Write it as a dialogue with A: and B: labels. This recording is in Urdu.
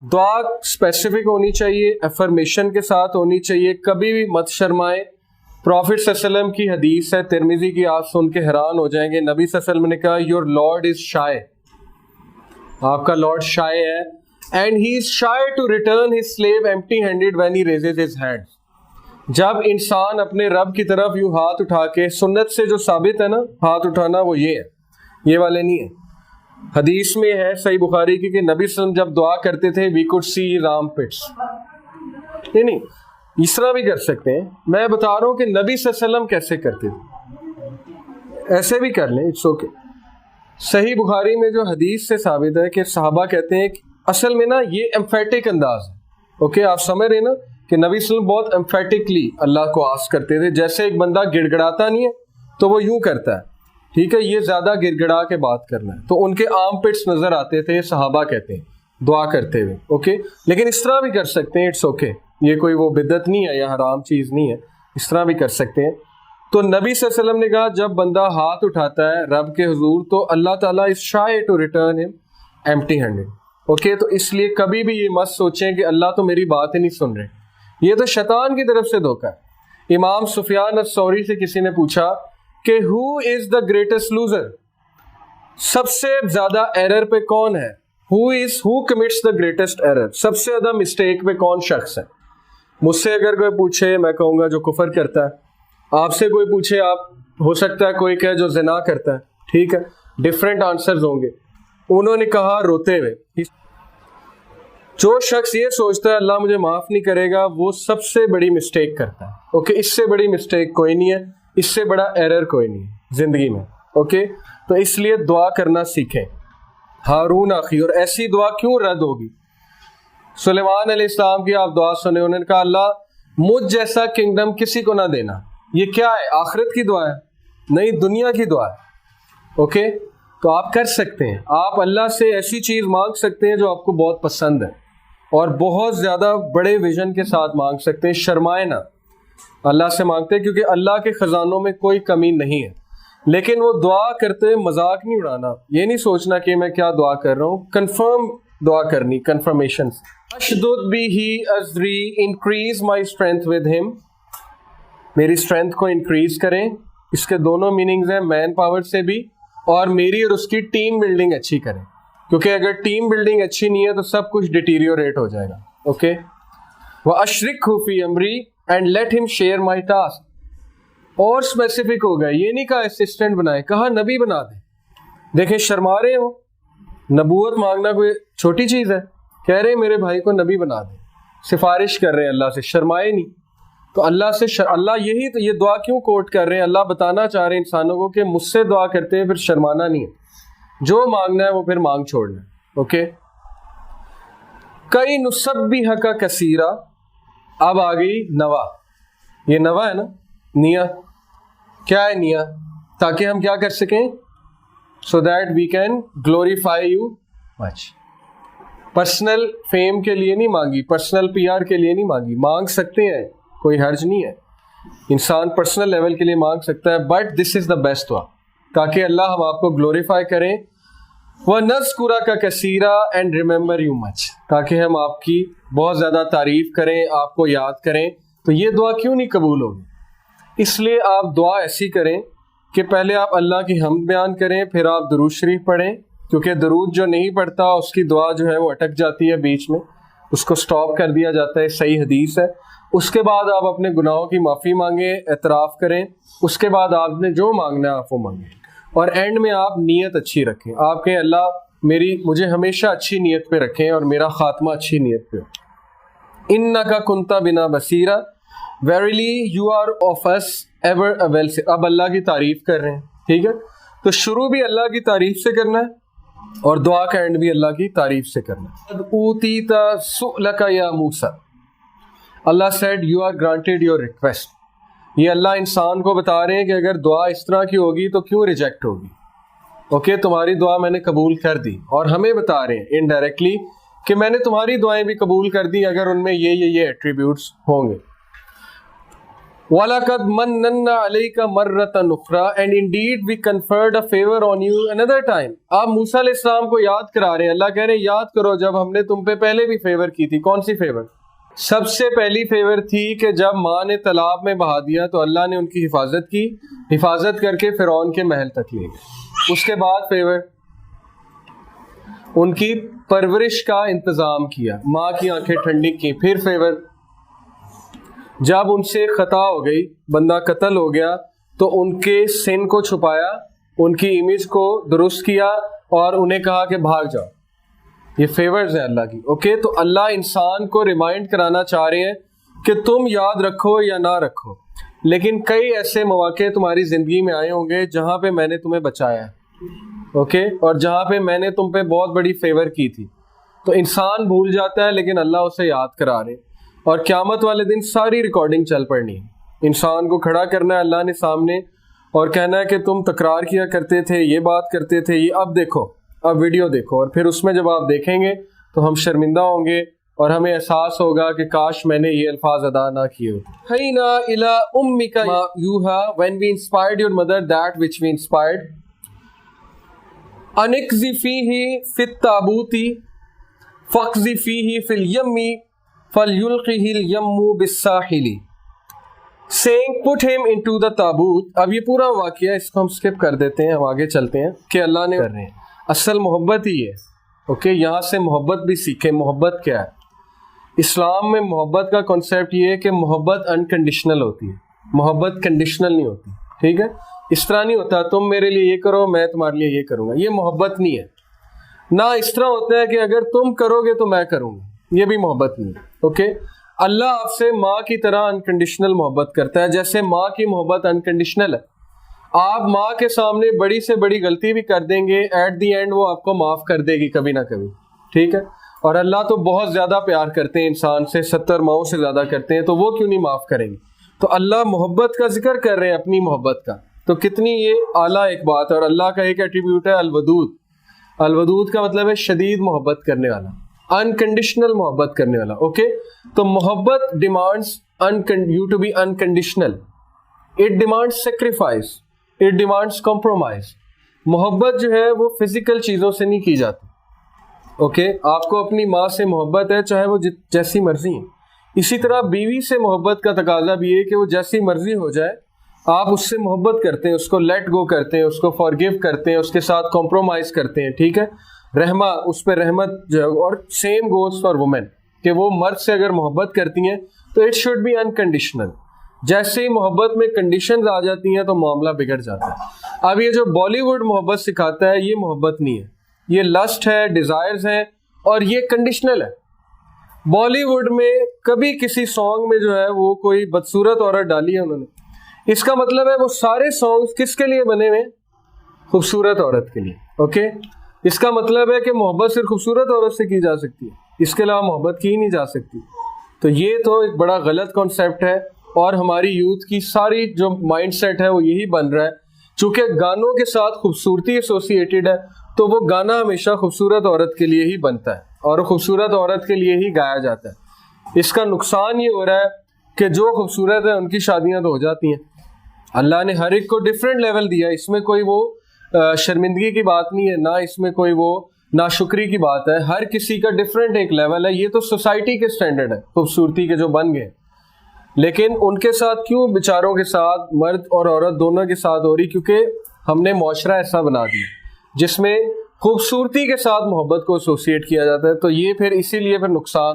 A: دعا اسپیسیفک ہونی چاہیے، افرمیشن کے ساتھ ہونی چاہیے، کبھی بھی مت شرمائیں۔ پروفٹ صلی اللہ علیہ وسلم کی حدیث ہے ترمذی کی، آپ سن کے حیران ہو جائیں گے۔ نبی صلی اللہ علیہ وسلم نے کہا یور لارڈ از شائے، آپ کا لارڈ شائے ہے، and he is shy to return his slave empty handed when he raises his hand. جب انسان اپنے رب کی طرف یوں ہاتھ اٹھا کے، سنت سے جو ثابت ہے نا ہاتھ اٹھانا، وہ یہ ہے، یہ والے نہیں ہے۔ حدیث میں ہے صحیح بخاری کی کہ نبی صلی اللہ علیہ وسلم جب دعا کرتے تھے وی کوڈ سی رام پٹس، نہیں اس طرح بھی کر سکتے ہیں۔ میں بتا رہا ہوں کہ نبی صلی اللہ علیہ وسلم کیسے کرتے تھے، ایسے بھی کر لیں، اٹس اوکے۔ صحیح بخاری میں جو حدیث سے ثابت ہے کہ صحابہ کہتے ہیں کہ اصل میں نا یہ ایمفیٹک انداز ہے، اوکے آپ سمجھ رہے ہیں نا کہ نبی صلی اللہ علیہ وسلم بہت ایمفیٹکلی اللہ کو آسک کرتے تھے، جیسے ایک بندہ گڑ گڑاتا نہیں ہے تو وہ یوں کرتا ہے، ٹھیک ہے، یہ زیادہ گڑ گڑا کے بات کرنا ہے، تو ان کے آرم پٹس نظر آتے تھے، صحابہ کہتے ہیں دعا کرتے ہوئے، اوکے۔ لیکن اس طرح بھی کر سکتے ہیں، اٹس اوکے، یہ کوئی وہ بدعت نہیں ہے یا حرام چیز نہیں ہے، اس طرح بھی کر سکتے ہیں۔ تو نبی صلی اللہ علیہ وسلم نے کہا جب بندہ ہاتھ اٹھاتا ہے رب کے حضور تو اللہ تعالیٰ از شائے ٹو ریٹرن ہم ایمپٹی ہینڈیڈ، اوکے۔ تو اس لیے کبھی بھی یہ مت سوچیں کہ اللہ تو میری بات ہی نہیں سن رہے، یہ تو شیطان کی طرف سے دھوکہ ہے۔ امام سفیان الثوری سے کسی نے پوچھا کہ ہو از دا گریٹسٹ لوزر، سب سے زیادہ ایرر پہ کون ہے، ہو کمٹس دا گریٹسٹ ایرر، سب سے زیادہ مسٹیک پہ کون شخص ہے۔ مجھ سے اگر کوئی پوچھے میں کہوں گا جو کفر کرتا ہے، آپ سے کوئی پوچھے آپ ہو سکتا ہے کوئی کہے جو زنا کرتا ہے، ٹھیک ہے، ڈفرینٹ آنسرز ہوں گے۔ انہوں نے کہا روتے ہوئے، جو شخص یہ سوچتا ہے اللہ مجھے معاف نہیں کرے گا وہ سب سے بڑی مسٹیک کرتا ہے، اوکے۔ اس سے بڑی مسٹیک کوئی نہیں ہے، اس سے بڑا ایرر کوئی نہیں ہے زندگی میں، اوکے۔ تو اس لیے دعا کرنا سیکھیں۔ ہارون اخی، اور ایسی دعا کیوں رد ہوگی؟ سلیمان علیہ السلام کی آپ دعا سنیں، انہوں نے کہا اللہ مجھ جیسا کنگڈم کسی کو نہ دینا۔ یہ کیا ہے، آخرت کی دعا ہے، نہیں دنیا کی دعا ہے، اوکے۔ تو آپ کر سکتے ہیں، آپ اللہ سے ایسی چیز مانگ سکتے ہیں جو آپ کو بہت پسند ہے، اور بہت زیادہ بڑے ویژن کے ساتھ مانگ سکتے ہیں، شرمائے نہ، اللہ سے مانگتے ہیں کیونکہ اللہ کے خزانوں میں کوئی کمی نہیں ہے۔ لیکن وہ دعا کرتے مذاق نہیں اڑانا، یہ نہیں سوچنا کہ میں کیا دعا کر رہا ہوں، کنفرم دعا کرنی، کنفرمیشن۔ اشدد بھی ازری، increase my strength with him, میری اسٹرینتھ کو انکریز کریں۔ اس کے دونوں میننگز ہیں، مین پاور سے بھی، اور میری اور اس کی ٹیم بلڈنگ اچھی کریں، کیونکہ اگر ٹیم بلڈنگ اچھی نہیں ہے تو سب کچھ ڈیٹیریوریٹ ہو جائے گا، اوکے۔ وَأَشْرِكْهُ فِي أَمْرِي اینڈ لیٹ ہم شیئر مائی ٹاسک، اور اسپیسیفک ہو گیا، یہ نہیں کہا اسسٹنٹ بنائے، کہا نبی بنا دیں۔ دیکھیں شرما رہے ہو، نبوت مانگنا کوئی چھوٹی چیز ہے، کہہ رہے ہیں میرے بھائی کو نبی بنا دیں، سفارش کر رہے ہیں اللہ سے، شرمائے نہیں۔ تو اللہ سے اللہ یہی تو یہ دعا کیوں کوٹ کر رہے ہیں، اللہ بتانا چاہ رہے ہیں انسانوں کو کہ مجھ سے دعا کرتے ہیں پھر شرمانا نہیں ہے، جو مانگنا ہے وہ پھر مانگ چھوڑنا ہے، اوکے۔ کئی نسبحک کا کثیرہ، اب آ گئی نوا، یہ نوا ہے نا، نیا کیا ہے، نیا تاکہ ہم کیا کر سکیں، so that we can glorify you much. Personal fame کے لیے نہیں مانگی، پرسنل پی آر کے لیے نہیں مانگی، مانگ سکتے ہیں، کوئی حرج نہیں ہے، انسان پرسنل لیول کے لیے مانگ سکتا ہے، but this is the best دعا، تاکہ اللہ ہم آپ کو گلوریفائی کریں۔ وَنَذْكُرَكَ كَثِيرًا اینڈ ریممبر یو مچ، تاکہ ہم آپ کی بہت زیادہ تعریف کریں، آپ کو یاد کریں۔ تو یہ دعا کیوں نہیں قبول ہوگی؟ اس لیے آپ دعا ایسی کریں کہ پہلے آپ اللہ کی حمد بیان کریں، پھر آپ درود شریف پڑھیں، کیونکہ درود جو نہیں پڑھتا اس کی دعا جو ہے وہ اٹک جاتی ہے بیچ میں، اس کو سٹاپ کر دیا جاتا ہے، صحیح حدیث ہے۔ اس کے بعد آپ اپنے گناہوں کی معافی مانگیں، اعتراف کریں، اس کے بعد آپ نے جو مانگنا ہے آپ وہ مانگیں، اور اینڈ میں آپ نیت اچھی رکھیں، آپ کہیں اللہ مجھے ہمیشہ اچھی نیت پہ رکھیں اور میرا خاتمہ اچھی نیت پہ ہو۔ اِنَّكَ كُنْتَ بِنَا بَصِيرًا verily you are of us ever a well۔ اب اللہ کی تعریف کر رہے ہیں، ٹھیک ہے، تو شروع بھی اللہ کی تعریف سے کرنا ہے اور دعا کا اینڈ بھی اللہ کی تعریف سے کرنا ہے۔ اوتیت سؤلک یا موسیٰ، اللہ said you are granted your request۔ یہ اللہ انسان کو بتا رہے ہیں کہ اگر دعا اس طرح کی ہوگی تو کیوں ریجیکٹ ہوگی، اوکے، تمہاری دعا میں نے قبول کر دی، اور ہمیں بتا رہے ہیں انڈائریکٹلی کہ میں نے تمہاری دعائیں بھی قبول کر دی اگر ان میں یہ ایٹریبیوٹس ہوں گے۔ وَلَقَدْ مَنَّنَّا عَلَيْكَ مَرَّةً أُخْرَى and indeed we conferred a favor on you another time. آپ موسیٰ علیہ السلام کو یاد کرا رہے ہیں. اللہ کہہ رہے ہیں یاد کرو جب ہم نے تم پہ پہلے بھی فیور کی تھی. کون سی فیور؟ سب سے پہلی فیور تھی کہ جب ماں نے تالاب میں بہا دیا تو اللہ نے ان کی حفاظت کی, حفاظت کر کے فرعون کے محل تک لے گئے. اس کے بعد فیور ان کی پرورش کا انتظام کیا, ماں کی آنکھیں ٹھنڈی کی. پھر فیور جب ان سے خطا ہو گئی, بندہ قتل ہو گیا, تو ان کے سن کو چھپایا, ان کی امیج کو درست کیا اور انہیں کہا کہ بھاگ جاؤ. یہ فیورز ہیں اللہ کی. اوکے, تو اللہ انسان کو ریمائنڈ کرانا چاہ رہے ہیں کہ تم یاد رکھو یا نہ رکھو, لیکن کئی ایسے مواقع تمہاری زندگی میں آئے ہوں گے جہاں پہ میں نے تمہیں بچایا ہے. اوکے, اور جہاں پہ میں نے تم پہ بہت بڑی فیور کی تھی. تو انسان بھول جاتا ہے لیکن اللہ اسے یاد کرا رہے, اور قیامت والے دن ساری ریکارڈنگ چل پڑنی ہے. انسان کو کھڑا کرنا ہے اللہ نے سامنے اور کہنا ہے کہ تم تکرار کیا کرتے تھے, یہ بات کرتے تھے, یہ اب دیکھو, اب ویڈیو دیکھو. اور پھر اس میں جب آپ دیکھیں گے تو ہم شرمندہ ہوں گے اور ہمیں احساس ہوگا کہ کاش میں نے یہ الفاظ ادا نہ کیے ہوتے. حینا الی امک ما یوحا, when we inspired your mother that which we inspired. انقذ فیہ فی التابوت فاقذ فیہ فی الیم فلیلقہ الیم بالساحل. saying put him into the تابوت. اب یہ پورا واقعہ اس کو ہم سکپ کر دیتے ہیں, ہم آگے چلتے ہیں کہ اللہ نے کر رہے ہیں. اصل محبت ہی ہے. اوکے, یہاں سے محبت بھی سیکھیں. محبت کیا ہے؟ اسلام میں محبت کا کنسیپٹ یہ ہے کہ محبت انکنڈیشنل ہوتی ہے, محبت کنڈیشنل نہیں ہوتی. ٹھیک ہے, اس طرح نہیں ہوتا تم میرے لیے یہ کرو میں تمہارے لیے یہ کروں گا. یہ محبت نہیں ہے. نہ اس طرح ہوتا ہے کہ اگر تم کرو گے تو میں کروں گا, یہ بھی محبت نہیں ہے. اوکے, اللہ آپ سے ماں کی طرح انکنڈیشنل محبت کرتا ہے, جیسے ماں کی محبت انکنڈیشنل ہے. آپ ماں کے سامنے بڑی سے بڑی غلطی بھی کر دیں گے, ایٹ دی اینڈ وہ آپ کو معاف کر دے گی کبھی نہ کبھی. ٹھیک ہے, اور اللہ تو بہت زیادہ پیار کرتے ہیں انسان سے, 70 ماؤں سے زیادہ کرتے ہیں, تو وہ کیوں نہیں معاف کریں گے؟ تو اللہ محبت کا ذکر کر رہے ہیں, اپنی محبت کا. تو کتنی یہ اعلیٰ ایک بات ہے. اور اللہ کا ایک ایٹریبیوٹ ہے الودود. الودود کا مطلب ہے شدید محبت کرنے والا, انکنڈیشنل محبت کرنے والا. اوکے, تو محبت demands you to be unconditional. It demands sacrifice, it demands compromise. محبت جو ہے وہ فزیکل چیزوں سے نہیں کی جاتی. اوکے, آپ کو اپنی ماں سے محبت ہے چاہے وہ جیسی مرضی ہے. اسی طرح بیوی سے محبت کا تقاضا بھی ہے کہ وہ جیسی مرضی ہو جائے, آپ اس سے محبت کرتے ہیں, اس کو لیٹ گو کرتے ہیں, اس کو فارگیو کرتے ہیں, اس کے ساتھ کمپرومائز کرتے ہیں. ٹھیک ہے, رحمہ, اس پہ رحمت جو ہے. اور سیم گوز فار وومن, کہ وہ مرد سے اگر محبت کرتی ہیں تو اٹ شوڈ بی انکنڈیشنل. جیسے ہی محبت میں کنڈیشنز آ جاتی ہیں تو معاملہ بگڑ جاتا ہے. اب یہ جو بالی ووڈ محبت سکھاتا ہے یہ محبت نہیں ہے, یہ لسٹ ہے, ڈیزائرز ہیں, اور یہ کنڈیشنل ہے. بالی ووڈ میں کبھی کسی سانگ میں جو ہے وہ کوئی بدصورت عورت ڈالی ہے انہوں نے, اس کا مطلب ہے وہ سارے سانگز کس کے لیے بنے ہوئے؟ خوبصورت عورت کے لیے. اوکے, اس کا مطلب ہے کہ محبت صرف خوبصورت عورت سے کی جا سکتی ہے, اس کے علاوہ محبت کی نہیں جا سکتی. تو یہ تو ایک بڑا غلط کانسیپٹ ہے, اور ہماری یوتھ کی ساری جو مائنڈ سیٹ ہے وہ یہی بن رہا ہے. چونکہ گانوں کے ساتھ خوبصورتی ایسوسیٹیڈ ہے تو وہ گانا ہمیشہ خوبصورت عورت کے لیے ہی بنتا ہے اور خوبصورت عورت کے لیے ہی گایا جاتا ہے. اس کا نقصان یہ ہو رہا ہے کہ جو خوبصورت ہے ان کی شادیاں تو ہو جاتی ہیں. اللہ نے ہر ایک کو ڈفرینٹ لیول دیا, اس میں کوئی وہ شرمندگی کی بات نہیں ہے, نہ اس میں کوئی وہ ناشکری کی بات ہے. ہر کسی کا ڈفرینٹ ایک لیول ہے. یہ تو سوسائٹی کے سٹینڈرڈ ہے خوبصورتی کے جو بن گئے, لیکن ان کے ساتھ کیوں بیچاروں کے ساتھ, مرد اور عورت دونوں کے ساتھ ہو رہی؟ کیونکہ ہم نے معاشرہ ایسا بنا دیا جس میں خوبصورتی کے ساتھ محبت کو ایسوسیٹ کیا جاتا ہے. تو یہ پھر اسی لیے پھر نقصان